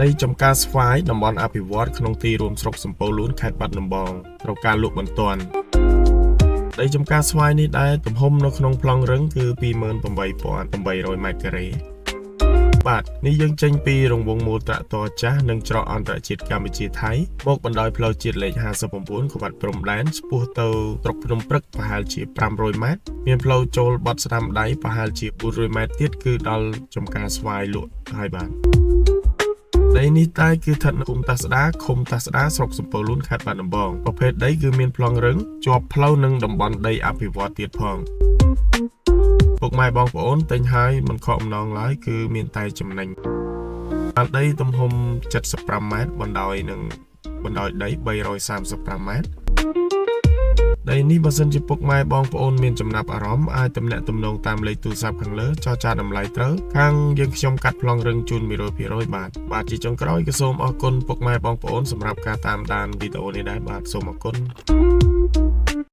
ដីចំការស្វាយតំបន់អភិវឌ្ឍក្នុងទីរួមស្រុកសំពៅលួនខេត្តបាត់ដំបងត្រូវការលក់បន្ទាន់ដីចំការស្វាយនេះដែរទំហំនៅក្នុងប្លង់រឹងគឺ28,800 ម៉ែត្រការ៉េបាទនេះយើងចេញពីរង្វង់មូលត្រាក់ទ័រចាស់និងច្រកអន្តរជាតិកម្ពុជាថៃមកបណ្ដោយផ្លូវជាតិលេខ59ខវត្តព្រំដែនឆ្ពោះទៅស្រុកភ្នំព្រឹកប្រហែលជា500ម៉ែត្រមានផ្លូវចូលបត់ស្ដាំដៃប្រហែលជា400ម៉ែត្រទៀតគឺដល់ចំការស្វាយលក់ហើយបាទដីនេះតែគឺស្ថិតនៅឃុំតាស្ដាឃុំតាស្ដាស្រុកសំពៅលួនខេត្តបាត់ដំបងប្រភេទដីគឺមានប្លង់រឹងជាប់ផ្លូវនិងតំបន់ដីអភិវឌ្ឍទៀតផងពុកម៉ែបងប្អូនទិញហើយមិនខកអំណងឡើយគឺមានតែចំណេញអាដីទំហំ75ម៉ែត្របណ្ដោយដី335ម៉ែត្រដីនេះបើសិនជាពុកម៉ែបងប្អូនមានចំណាប់អារម្មណ៍អាចទំនាក់ទំនងតាមលេខទូរស័ព្ទខាងលើចរចាតម្លៃត្រូវខាងយើងខ្ញុំកាត់ប្លង់រឹងជូន 100% បាទជាចុងក្រោយក៏សូមអរគុណពុកម៉ែបងប្អូនសម្រាប់ការតាមដានវីដេអូនេះដែរបាទសូមអរគុណ